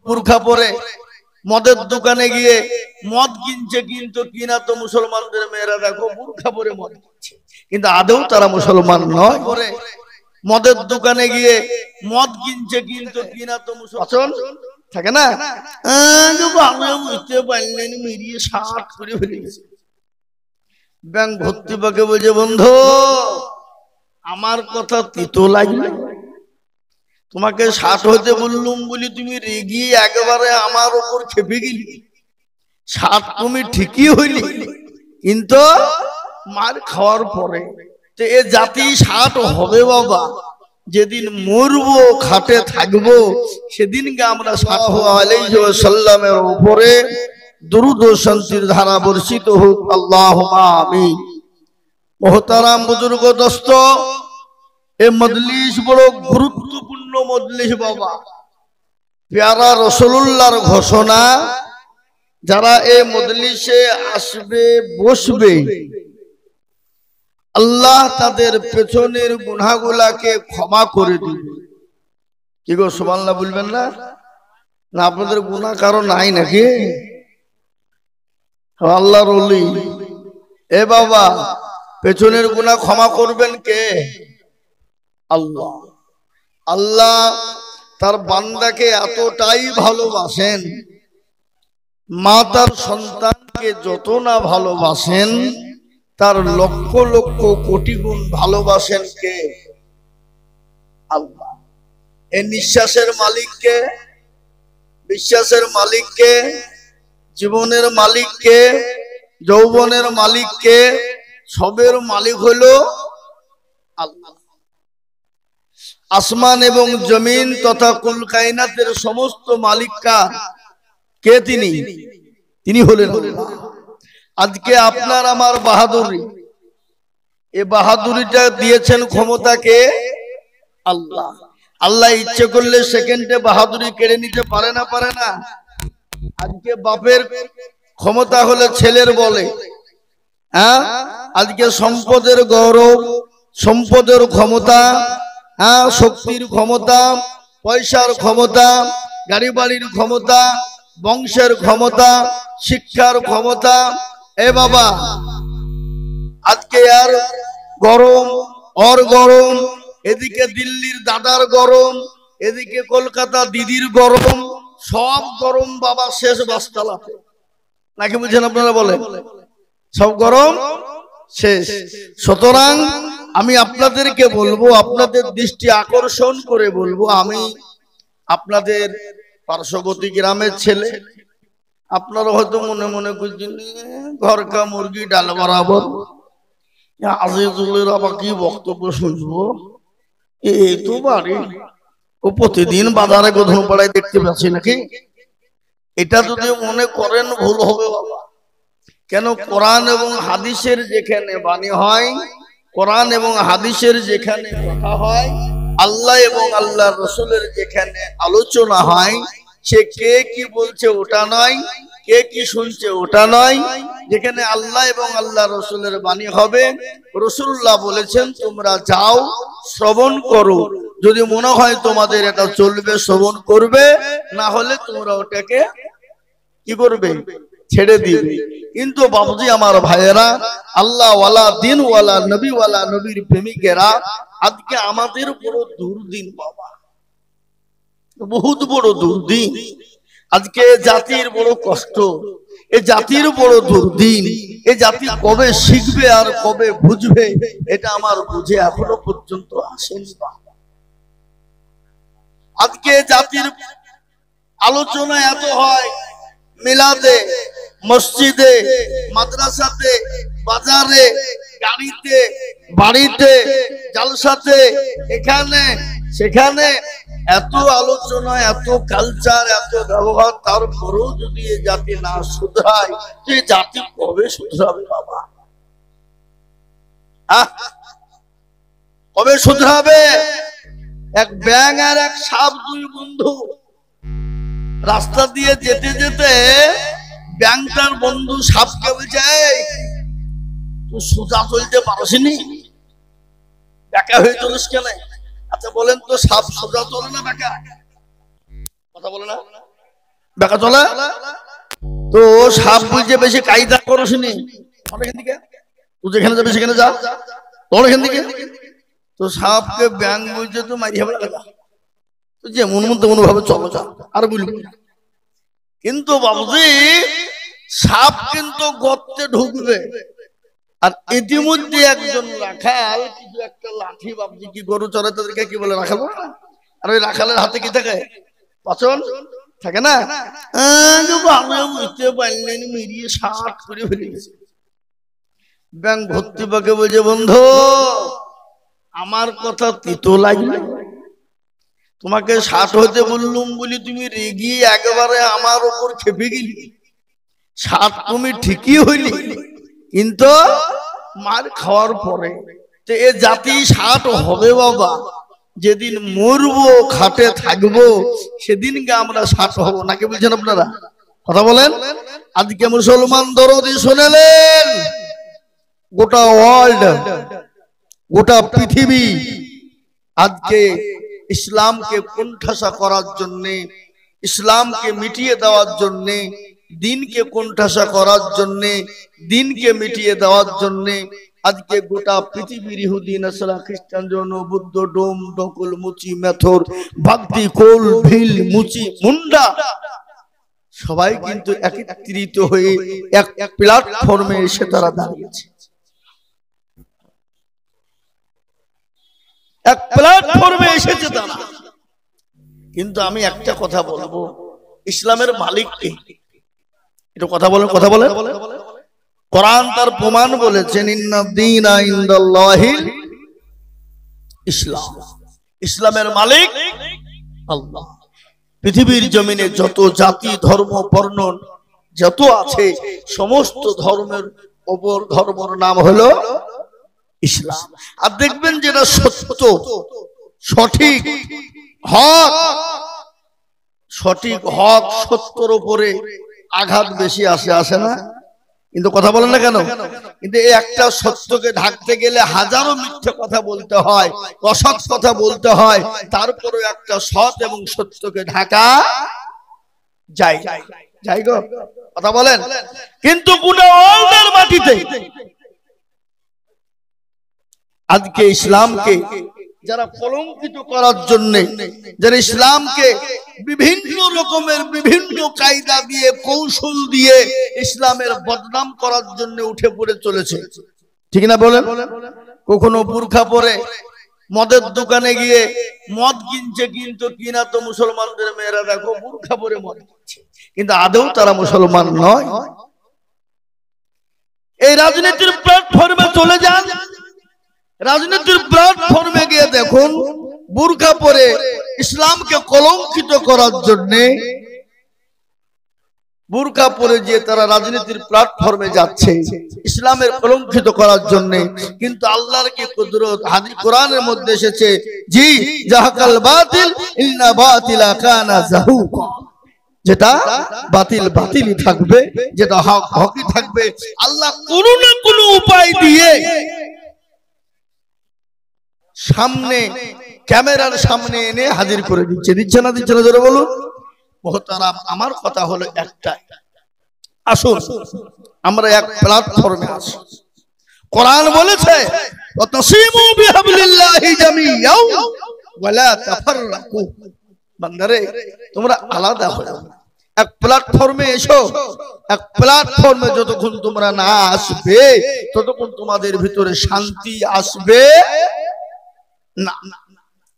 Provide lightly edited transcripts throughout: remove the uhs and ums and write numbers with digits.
বুরখা পরে মদের দোকানে গিয়ে মদ কিনছে, কিন্তু কিনা তো মুসলমানদের মেয়েরা দেখো বুরখা পরে মদ কিনছে, কিন্তু আদৌ তারা মুসলমান নয়। মদের দোকানে গিয়ে মদ কিনছে, কিন্তু কিনা তো মুসলমান থাকে না, বুঝতে পারলেন মিরিয়ে 60 করে ফেলে গেছে। ব্যাংক ভর্তি পাকে বলছে, বন্ধু আমার কথা তিতো লাগলো, তোমাকে 60 হতে বললুম বলি তুমি রেগিয়ে একেবারে আমার উপর খেপে গেলি। 60 তুমি ঠিকই হইলি, কিন্তু মার খাওয়ার পরে তো এ জাতি 60 হবে বাবা। যেদিন মরবো খাটে থাকবো সেদিনকে আমরা সাল্লাল্লাহু আলাইহি ওয়াসাল্লামের উপরে দুরূদ ও শান্তির ধারা বর্ষিত হোক, আল্লাহুম্মা আমিন। মুহতারাম বুজুর্গ দোস্ত, এই মজলিস বড় গুরুত্বপূর্ণ মজলিস বাবা। প্যারা রাসূলুল্লাহর ঘোষণা, যারা এই মজলিসে আসবে বসবে আল্লাহ তাদের পেছনের গুনাহগুলাকে ক্ষমা করে দিবে। কি গো সুবহানাল্লাহ বলবেন না? না আপনাদের গুনাহ কারো নাই নাকি? আল্লাহর ওলি এ বাবা, পেছনের গুনাহ ক্ষমা করবেন কে? আল্লাহ। আল্লাহ তার বান্দাকে এতটাই ভালোবাসেন, মা তার সন্তানকে যত না ভালোবাসেন তার লক্ষ লক্ষ কোটি গুণ ভালোবাসেন কে? আল্লাহ। এই নিঃশ্বাসের মালিককে, বিশ্বাসের মালিককে, জীবনের মালিককে, যৌবনের মালিককে, সবের মালিক হলো আল্লাহ। আসমান এবং জমিন তথা কুল কায়নাতের সমস্ত মালিকা কে? তিনি। তিনি হলেন আল্লাহ। আজকে আপনার আমার বাহাদুরি, এই বাহাদুরিটা দিয়েছেন ক্ষমতাকে আল্লাহ। আল্লাহ ইচ্ছে করলে সেকেন্ডে বাহাদুরি কেড়ে নিতে পারে না? পারে না? আজকে বাপের ক্ষমতা হলে ছেলের বলে, হ্যাঁ, আজকে সম্পদের গৌরব, সম্পদের ক্ষমতা, হ্যাঁ, শক্তির ক্ষমতা, পয়সার ক্ষমতা, গাড়ি বাড়ির ক্ষমতা, বংশের ক্ষমতা, শিক্ষার ক্ষমতা, এ বাবা আজকে আর গরম ওর গরম, এদিকে দিল্লির দাদার গরম, এদিকে কলকাতা দিদির গরম, সব গরম বাবা শেষ বাসতলাতে, নাকি বুঝেন আপনারা? বলেন সব গরম শেষ। সুতরাং আমি আপনাদেরকে বলবো, আপনাদের দৃষ্টি আকর্ষণ করে বলবো, আমি আপনাদের পার্শ্ববর্তী গ্রামের ছেলে। আপনারা হয়তো মনে মনে করছেন ঘরকা মুরগি ডাল বরাবর, আজিজুলের আবার কি বক্তব্য শুনবো, এই তো বাড়ি ও প্রতিদিন বাজারে গোধন পাড়ায় দেখতে পাচ্ছি নাকি? এটা যদি মনে করেন ভুল হবে বাবা। কেন? কোরআন এবং হাদিসের যেখানে বাণী হয়, কোরআন এবং হাদিসের যেখানে কথা হয়, আল্লাহ এবং আল্লাহর রাসূলের যেখানে আলোচনা হয়, সে কে কি বলছে ওটা নয়, কে কি শুনছে ওটা নয়। যেখানে আল্লাহ এবং আল্লাহর রাসূলের বাণী হবে, রাসূলুল্লাহ বলেছেন তোমরা যাও শ্রবণ করো, যদি মনে হয় তোমাদের এটা চলবে শ্রবণ করবে, না হলে তোমরা ওটাকে কি করবে? ছেড়ে দিবে। কিন্তু বাবুজি আমার ভাইয়েরা, আল্লাহ ওয়ালা, দিন ওয়ালা, নবী ওয়ালা, নবীর প্রেমিকেরা, আজকে আমাদের বড় দুর্দিন বাবা, বহুত বড় দুর্দিন। আজকে জাতির বড় কষ্ট, এ জাতির বড় দুর্দিন। এ জাতি কবে শিখবে আর কবে বুঝবে, এটা আমার বুঝে এখনো পর্যন্ত আসেনি। আজকে জাতির আলোচনা এত হয় মিলাদে, মসজিদে, মাদ্রাসাতে, বাজারে, গাড়িতে, বাড়িতে, জালসাতে, এখানে সেখানে, এত আলোচনা, এত কালচার, এত ব্যবহার, তারপরেও যদি এই জাতি না শুধরায়, এই জাতি কবে শুধরাবে বাবা? কবে শুধরাবে? এক ব্যাঙ আর এক সাপ, দুই বন্ধু রাস্তা দিয়ে যেতে যেতে ব্যাঙটার বন্ধু সাপকে বলছে, তুই সোজা চলতে পারসনি, বেঁকা হয়ে চলিস কেন? আচ্ছা বলেন তো, সাপ সোজা চলে না বেঁকা? কথা বলে না? বেকা চলে। তো সাপ বুঝে বেশি কায়দা করসনি, এখান থেকে তুই যেখানে যাবে সেখানে যা, তোর এখান থেকে। তো সাপকে ব্যাং বুঝে তো মারি হবে না, তো যেমন মন তেমন ভাবে চলো যা, আর বলবি। কিন্তু বাবুজি সাপ কিন্তু গর্তে ঢুকবে, আর ইতিমধ্যে একজন রাখাল কিছু একটা লাঠি, বাবুজি কি গরু চড়ে তাদেরকে কি বলে, রাখাল। আর ওই রাখালের হাতে কি থাকে, পাচন থাকে না। বুঝতে পারলেন মিরিয়ে শার্ট করে ফেলে গেছে। ব্যাং ভর্তি পাকে বলছে, বন্ধু আমার কথা তিতো লাগবে, তোমাকে 60 হতে বললুম বলি তুমি রেগিয়ে একেবারে আমার উপর খেপে গেলি। 60 তুমি ঠিকই হইলি, কিন্তু মার খাওয়ার পরে তো এ জাতি 60 হবে বাবা। যেদিন মরবো খাটে থাকবো সেদিনকে আমরা 60 হব, নাকি বলছেন আপনারা? কথা বলেন। আজকে মুসলমান দরদি শুনেলেন, গোটা ওয়ার্ল্ড, গোটা পৃথিবী আজকে ইসলামকে কোণঠাসা করার জন্য, ইসলামকে মিটিয়ে দেওয়ার জন্য, দিনকে কোণঠাসা করার জন্য, দিনকে মিটিয়ে দেওয়ার জন্য আজকে গোটা পৃথিবীর ইহুদি, নাসারা, খ্রিস্টান, জৈন, বৌদ্ধ, ডোম, ডকল, মুচি, মেথর, ভক্তি, কোল, ভিল, মুচি, মুন্ডা সবাই কিন্তু একত্রিত হয়ে এক প্ল্যাটফর্মে এসে তারা দাঁড়িয়েছে। এক প্ল্যাটফর্মে এসেছে তারা। কিন্তু আমি একটা কথা বলবো, ইসলামের মালিক কে? একটু কথা বলেন, কথা বলেন। কোরআন তার প্রমাণ বলেছেন, ইন্নাদ-দীনা ইনদাল্লাহিল ইসলাম। ইসলামের মালিক আল্লাহ। পৃথিবীর জমিনে যত জাতি, ধর্ম, বর্ণ যত আছে সমস্ত ধর্মের ওপর ধর্মের নাম হলো ইসলাম। আর দেখবেন যেটা সত্য, সঠিক হক, সঠিক হক সত্যর উপরে আঘাত বেশি আসে না? কিন্তু কথা বলেন না কেন? কিন্তু এই একটা সত্যকে ঢাকতে গেলে হাজারো মিথ্যে কথা বলতে হয়, অসৎ কথা বলতে হয়, তারপরে একটা সৎ এবং সত্যকে ঢাকা যায়। যাই গো, কথা বলেন। কিন্তু গোটা ওয়ার্ল্ডের মাটিতে আজকে ইসলামকে যারা কলঙ্কিত করার জন্য, যারা ইসলামকে বিভিন্ন রকমের বিভিন্ন কায়দা দিয়ে, কৌশল দিয়ে ইসলামের বদনাম করার জন্য উঠে পড়ে চলেছে, ঠিক না বলেন? কখনো বুরখা পরে মদের দোকানে গিয়ে মদ কিনছে, কিন্তু কিনা তো মুসলমানদের মেয়েরা দেখো বুরখা পরে মদ কিনছে, কিন্তু আদৌ তারা মুসলমান নয়। এই রাজনীতির প্ল্যাটফর্মে চলে যান, রাজনীতির প্ল্যাটফর্মে গিয়ে দেখুন বুরকা পরে ইসলামকে কলঙ্কিত করার জন্য, বুরকা পরে যে তারা রাজনীতির প্ল্যাটফর্মে যাচ্ছে ইসলামের কলঙ্কিত করার জন্য। কিন্তু আল্লাহর কি কুদরত, হাদিস কোরআনের মধ্যে এসেছে, জি জাহাকাল বাতিল ইন্না বাতিলা কানা যাহুকা, যেটা বাতিল বাতিলই থাকবে, যেটা হক হকই থাকবে। আল্লাহ কোনো না কোনো উপায় দিয়ে সামনে, ক্যামেরার সামনে এনে হাজির করে দিচ্ছে। দিচ্ছে না, দিচ্ছে না? জোরে বলুন। মোহতারাম, আমার কথা হলো একটাই, আসুন আমরা এক প্ল্যাটফর্মে আসি। কোরআন বলেছে, ওয়াতাসিমু বিহাবলিল্লাহি জামিআও ওয়ালা তাফাররাকু। বান্দারে তোমরা আলাদা হও, এক প্ল্যাটফর্মে এসো। এক প্ল্যাটফর্মে যতক্ষণ তোমরা না আসবে ততক্ষণ তোমাদের ভিতরে শান্তি আসবে না।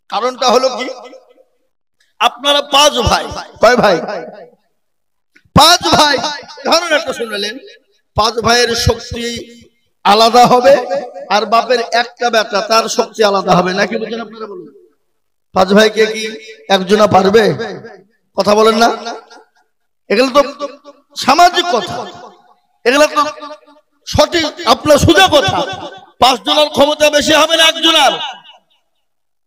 কারণটা হলো কি, আপনারা 5 ভাই, কয় ভাই? 5 ভাই। ধরুন একটা শুনলেন, 5 ভাইয়ের শক্তি আলাদা হবে, আর বাপের একটা বেটা তার শক্তি আলাদা হবে, নাকি বলেন আপনারা? বলুন, 5 ভাইকে কি একজনা পারবে? কথা বলেন না। এগুলো তো সামাজিক কথা, এগুলো তো সঠিক আপনার সোজা কথা। 5 জনের ক্ষমতা বেশি হবে না একজনের?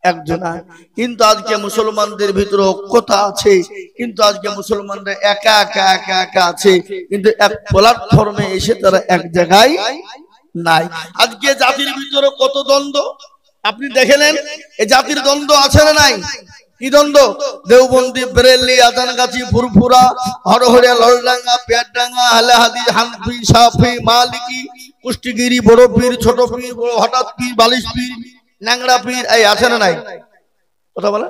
একজনা। কিন্তু আজকে মুসলমানদের ভিতরে ঐক্যতা আছে, কিন্তু আজকে মুসলমানরা একা একা একা একা আছে, কিন্তু এক প্ল্যাটফর্মে এসে তারা এক জায়গায় নাই। আজকে জাতির ভিতরে কত দ্বন্দ্ব আপনি দেখেলেন, এই জাতির দ্বন্দ্ব আছে না নাই? কি দ্বন্দ্ব? দেওবন্দি, বেরেলি, আজানগাছি, ফুরফুরা, হরহরিয়া, ললডাঙ্গা, পেয়ারডাঙ্গা, আহলে হানফি, শাফি, মালিকি, কুষ্টিগিরি, বড় পীর, ছোট পীর, হঠাৎ পীর, বালিশ পীর, ন্যাংরা পীর, এই আছে না নাই? কথা বলে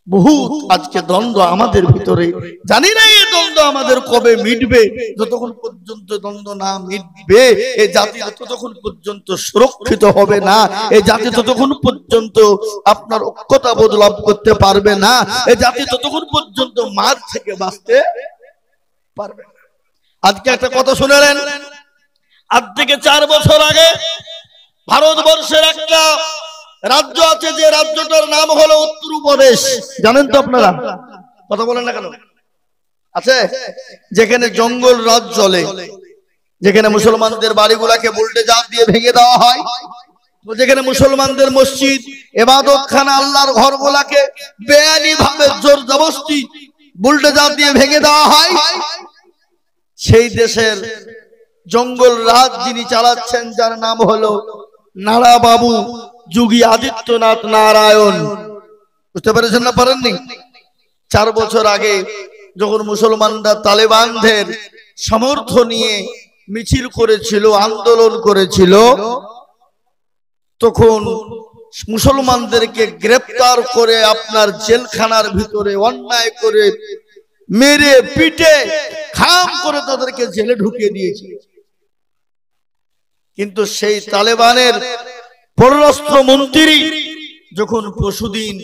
বহুত আজকে দ্বন্দ্ব আমাদের ভিতরে। জানি না এই দ্বন্দ্ব আমাদের কবে মিটবে। যতক্ষণ পর্যন্ত দ্বন্দ্ব না মিটবে এই জাতি ততক্ষণ পর্যন্ত সুরক্ষিত হবে না। এই জাতি ততক্ষণ পর্যন্ত আপনার ঐক্যতা বোধ লাভ করতে পারবে না। এই জাতি ততক্ষণ পর্যন্ত মার থেকে বাঁচতে পারবে না। আজকে একটা কথা শুনেলেন, আজ থেকে 4 বছর আগে ভারতবর্ষের একটা রাজ্য আছে, যে রাজ্যটার নাম হলো উত্তরপ্রদেশ। জানেন তো আপনারা? কথা বলেন না কেন? আছে, যেখানে জঙ্গল রাজ চলে, যেখানে মুসলমানদের বাড়িগুলাকে বুলডোজার দিয়ে ভেঙে দেওয়া হয়, যেখানে মুসলমানদের মসজিদ, ইবাদতখানা, আল্লাহর ঘরগুলাকে বেআইনি ভাবে জোর জবরদস্তি বুলডোজার দিয়ে ভেঙে দেওয়া হয়। সেই দেশের জঙ্গল রাজ যিনি চালাচ্ছেন, যার নাম হলো নারা বাবু যোগী আদিত্যনাথ নারায়ণ। বুঝতে পেরেছেন না পারেননি? 4 বছর আগে যখন মুসলমানরা তালেবানদের সমর্থন নিয়ে মিছিল করেছিল, আন্দোলন করেছিল, তখন মুসলমানদেরকে গ্রেফতার করে আপনার জেলখানার ভিতরে অন্যায় করে মেরে পিটে খাম করে তাদেরকে জেলে ঢুকিয়ে দিয়েছে। কিন্তু সেই তালেবানের পররাষ্ট্র মন্ত্রী যখন পরশুদিন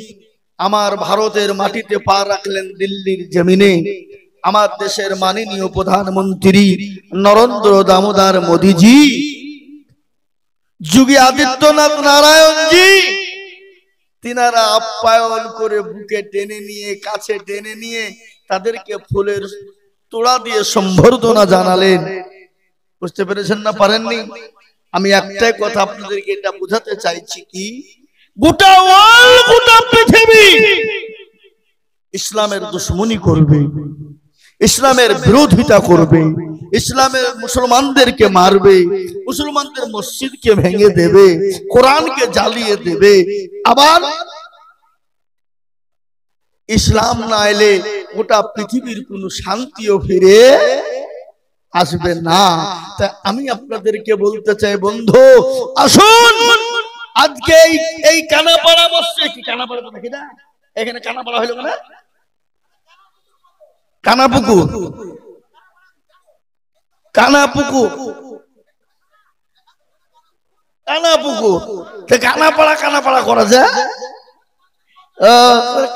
আমার ভারতের মাটিতে পা রাখলেন, দিল্লির জমিনে, আমার দেশের মাননীয় প্রধানমন্ত্রী নরেন্দ্র দামোদর মোদীজি, যোগী আদিত্যনাথ নারায়ণজি, তিনারা আপ্যায়ন করে বুকে টেনে নিয়ে, কাছে টেনে নিয়ে তাদেরকে ফুলের তোড়া দিয়ে সম্বর্ধনা জানালেন। বুঝতে পেরেছেন না পারেননি? আমি একটাই কথা আপনাদেরকে এটা বোঝাতে চাইছি, কি গোটা ওয়ার্ল্ড, গোটা পৃথিবী ইসলামের দুশমনি করবে, ইসলামের বিরোধিতা করবে, ইসলামের মুসলমানদেরকে মারবে, মুসলমানদের মসজিদকে ভেঙে দেবে, কোরআনকে জ্বালিয়ে দেবে। আবার ইসলাম না এলে গোটা পৃথিবীর কোনো শান্তিও ফিরে আসবে না। তাই আমি আপনাদেরকে বলতে চাই, বন্ধু আসুন আজকে এই কানাপাড়া বসছে, কি কানাপাড়া তো দেখি না, এখানে কানাপাড়া হইল না, কানাপুকুর, কানাপুকুর, কানাপুকুর, কানাপাড়া কানাপাড়া করা যায়,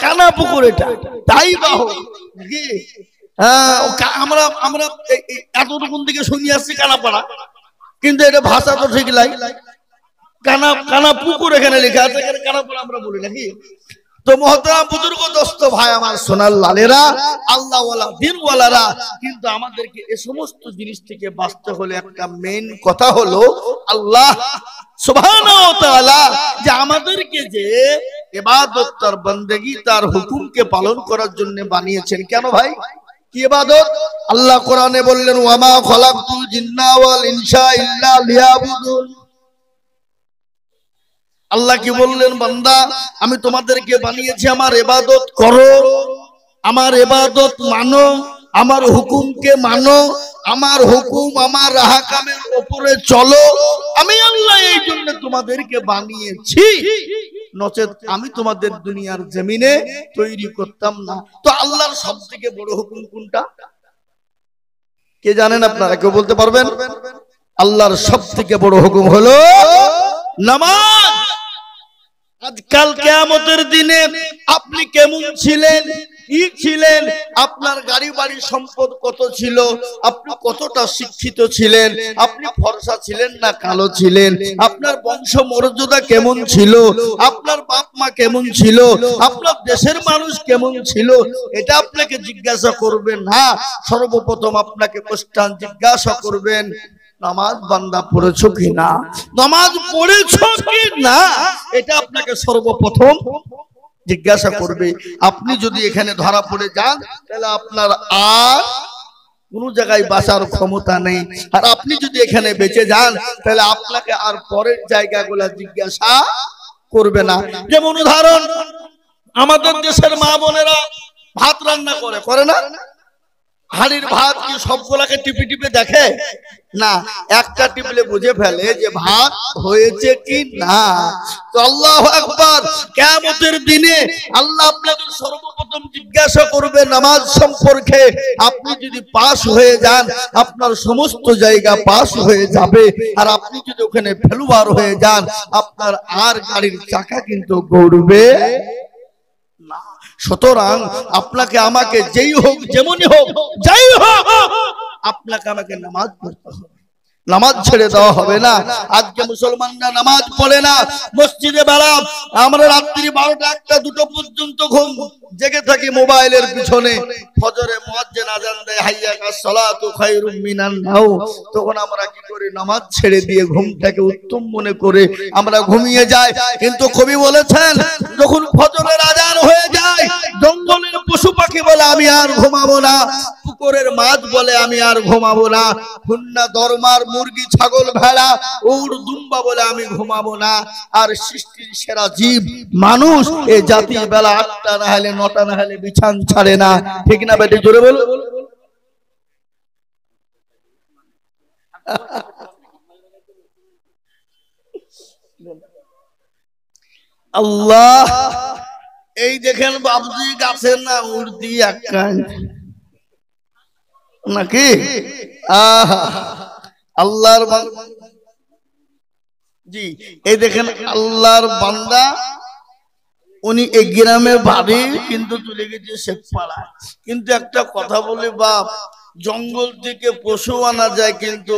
কানাপুকুর এটা, তাই বাহ নাকি? আমরা আমরা এতটুকুন দিকে শুনি আসছি কানাপাড়া, কিন্তু এটা ভাষা তো ঠিক নাই, কানাপুকুর এখানে লেখা আছে, এখানে কানাপাড়া আমরা বলি নাকি? তো মহতরম বুজুর্গ দোস্ত ভাই আমার, সোনার লালেরা, আল্লাহওয়ালা দিনওয়ালারা, কিন্তু আমাদেরকে এই সমস্ত জিনিস থেকে বাঁচতে হলে একটা মেইন কথা হলো আল্লাহ সুবহানাহু ওয়া তাআলা যে আমাদেরকে যে ইবাদত, তার বন্দেগী, তার হুকুমকে পালন করার জন্য বানিয়েছেন। কেন ভাই? কি ইবাদত? আল্লাহ কোরআনে বললেন, ওয়া মা খালাকতুল জিন্না ওয়াল ইনসা ইল্লা লিয়াবুদুন। আল্লাহ কি বললেন? বান্দা, আমি তোমাদেরকে বানিয়েছি আমার ইবাদত করো, আমার ইবাদত মানো, আমার হুকুমকে মানো, আমার হুকুম আমার আহকামের উপরে চলো। আমি আল্লাহ এই জন্য তোমাদেরকে বানিয়েছি, নচেত আমি তোমাদের দুনিয়ার জমিনে তৈরি করতাম না। তো আল্লাহর সবথেকে বড় হুকুম কোনটা কে জানেন আপনারা? কেউ বলতে পারবেন? আল্লাহর সবথেকে বড় হুকুম হলো নামাজ। আজকাল কিয়ামতের দিনে আপনি কেমন ছিলেন, কি ছিলেন, আপনার গাড়ি বাড়ি সম্পদ কত ছিল, আপনি কতটা শিক্ষিত ছিলেন, আপনি ফর্সা ছিলেন না কালো ছিলেন, আপনার বংশ মর্যাদা কেমন ছিল, আপনার বাপ মা কেমন ছিল, আপনার দেশের মানুষ কেমন ছিল, এটা আপনাকে জিজ্ঞাসা করবেন না। সর্বপ্রথম আপনাকে কোশ্চেন জিজ্ঞাসা করবেন, নামাজ বান্দা পড়েছো কি না, নামাজ পড়েছো কি না, এটা আপনাকে সর্বপ্রথম জিজ্ঞাসা করবে। আপনি যদি এখানে ধরা পড়ে যান, তাহলে আপনার আর কোনো জায়গায় বাঁচার ক্ষমতা নেই। আর আপনি যদি এখানে বেঁচে যান, তাহলে আপনাকে আর পরের জায়গাগুলো জিজ্ঞাসা করবে না। যেমন উদাহরণ, আমাদের দেশের মা বোনেরা ভাত রান্না করে না? হাড়ির ভাত কি সবগুলাকে টিপে টিপে দেখে না, একটা টিপলে বুঝে ফেলে যে ভাত হয়েছে কি না। তো আল্লাহু আকবার, কিয়ামতের দিনে আল্লাহ আপনাকে সর্বপ্রথম জিজ্ঞাসা করবে নামাজ সম্পর্কে। আপনি যদি পাস হয়ে যান, আপনার সমস্ত জায়গা পাস হয়ে যাবে, আর আপনি যদি ওখানে ফেলুয়ার হয়ে যান, আপনার আর গাড়ির চাকা কিন্তু গড়বে না। সুতরাং আপনাকে আমাকে যেই হোক, যেমনই হোক, যাই হোক, আপনাকে আমাকে নামাজ পড়তে হবে, নামাজ ছেড়ে দেওয়া হবে না। আজকে মুসলমানরা নামাজ পড়ে না, মসজিদে বেড়া, আমরা রাত্রি 12টা 1টা 2টো পর্যন্ত ঘুম জেগে থাকি মোবাইলের পিছনে। ফজরে মুয়াজ্জিন আযান দেয় হাইয়া কাস সালাতু খায়রুম মিনান নাও, তখন আমরা কি করি? নামাজ ছেড়ে দিয়ে ঘুমটাকে উত্তম মনে করে আমরা ঘুমিয়ে যাই। কিন্তু কবি বলেছেন, যখন ফজরের আযান হয়ে যায়, জঙ্গলের পশু পাখি বলে আমি আর ঘুমাবো না, পুকুরের মাছ বলে আমি আর ঘুমাবো না, হুন্না দরমার মুরগি ছাগল ভেড়া উট দুম্বা বলে আমি ঘুমাবো না, আর সৃষ্টির সেরা জীব মানুষ এই জাতি বেলা 8টা না হলে 9টা না হলে বিছান ছাড়ে না। ঠিক না বেটি? জোরে বল। আল্লাহ, এই দেখেন বাবুজি গাছের না উর্দি একখান নাকি? আল্লাহর জি, এই দেখেন আল্লাহর বান্দা, উনি এই গ্রামে বাড়ি কিন্তু চলে গেছে শেখপাড়া। কিন্তু একটা কথা বলি বাপ, জঙ্গল থেকে পশু আনা যায়, কিন্তু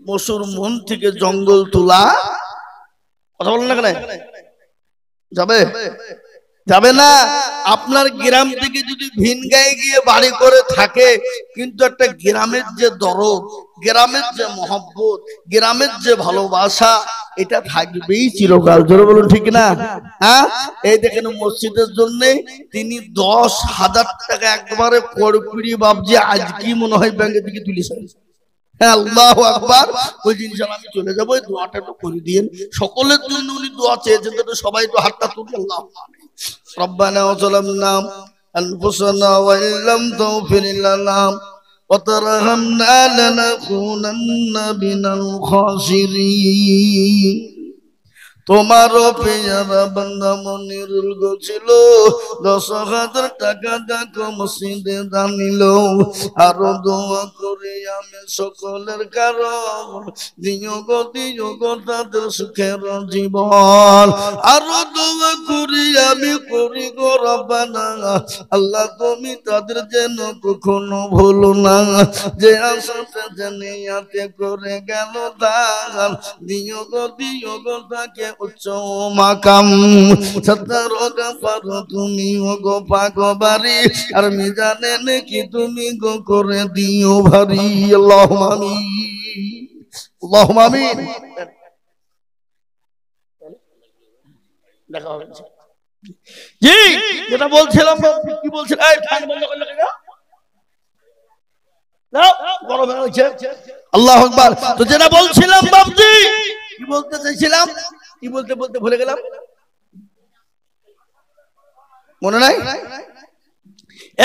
পশুর মন থেকে জঙ্গল তোলা কথা বলেন না কেন? যাবে? যাবে না। আপনার গ্রাম থেকে যদি ভিন গায়ে গিয়ে বাড়ি করে থাকে, কিন্তু একটা গ্রামের যে দরদ, গ্রামের যে মহব্বত, গ্রামের যে ভালোবাসা, এটা থাকবেই চিরকাল। জোরে বলুন ঠিক না? হ্যাঁ, এই দেখেন মসজিদের জন্য তিনি 10,000 টাকা একবারে করপিড়ি বাবজি আজকে মনে হয় ব্যাংকে থেকে তুলেছেন। হ্যাঁ, আল্লাহু আকবার। ওই জিনিস আমি চলে যাবো, এই দোয়াটা একটু করে দিয়েন। সকলের জন্য উনি দোয়া চেয়েছেন, তো সবাই তো হাতটা তুলে আল্লাহ রব্বানা যালামনা আনফুসানা ওয়া ইল্লাম তাগফির লানা ওয়া তারহামনা লানাকুনান্না মিনাল খাসিরিন। তোমারও পেয়ারা বান্দা মনিরুল গছিল 10,000 টাকা দেখো মসজিদে দানিল। আরো দোয়া করি আমি সকলের কারণ, দিও গো তাদের সুখের জীবন। আরো দোয়া করি আমি করি গো রব্বানা, আল্লাহ তুমি তাদের যেন কখনো ভুলো না, যে আশাতে জানিয়াতে করে গেল দান। দিও গো তাকে উচ্চ মাকাম, সত্তর গাফার তুমি গো পাগবারি, আর মিজানে নাকি তুমি গো করে দিও ভারী। আল্লাহুম্মা আমিন, আল্লাহুম্মা আমিন। দেখা হবে জি, যেটা বলছিলাম, কি বলছিলাম? এই ফ্যান বন্ধ করলে কেন? দাও, গরম হচ্ছে। আল্লাহু আকবার। তো যেটা বলছিলাম বাবজি, কি বলতে চাইছিলাম, কি বলতে বলতে ভুলে গেলাম, মনে নাই?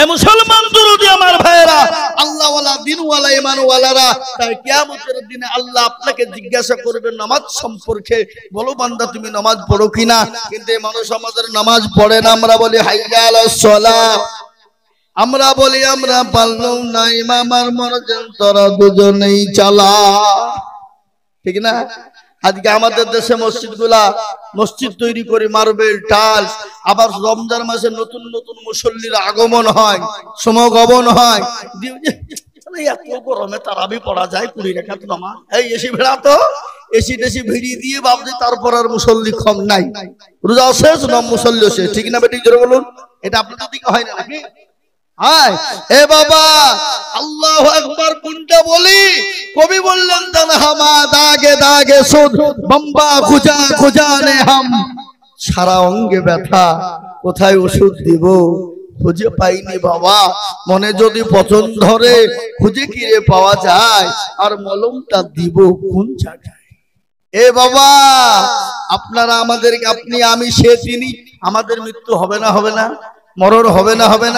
এ মুসলমান দুরুদি আমার ভাইয়েরা, আল্লাহওয়ালা দিনওয়ালা ঈমানওয়ালারা, তাই কিয়ামতের দিনে আল্লাহ আপনাকে জিজ্ঞাসা করবেন নামাজ সম্পর্কে। বলো বান্দা তুমি নামাজ পড়ো কিনা? কিন্তু এই মানুষ আমাদের নামাজ পড়ে না। আমরা বলি হাইয়া আলাস সালাহ, আমরা বলি আমরা পারলাম না, ইমাম আর মুয়াজ্জিন তোরা দুজনেই চালা। ঠিক না? আজকে আমাদের দেশে মসজিদ তৈরি করে মার্বেল টাইলস, আবার রমজান মাসে নতুন নতুন মুসল্লির আগমন হয়, সমাগমন হয়। এত গরমে তারাবি পড়া যায় 20 রাকাত নামাজ, এই এসি ভেড়া তো এসি টেসি ভিড়ি দিয়ে ভাবছে তারপর আর মুসল্লি কম নাই, রোজা শেষ না মুসল্লি শেষ। ঠিক না বেটি? জোরে বলুন। এটা আপনাদের দিকে হয় না নাকি? হায় এ বাবা, আল্লাহু আকবার। কোনটা বলি? কবি বললেন তানহামা দাগে দাগে সুদ বম্বা খুজা খুজানে হাম, সারা অঙ্গে ব্যথা কোথায় ওষুধ দিব খুঁজে পাইনি বাবা। মনে যদি পছন্দ ধরে খুঁজে কিরে পাওয়া যায়, আর মলমটা দিব কোন জায়গায়? এ বাবা, আপনারা আমাদেরকে, আপনি আমি সে তিনি আমাদের মৃত্যু হবে না, হবে না? মরণ হবে না, হবে না?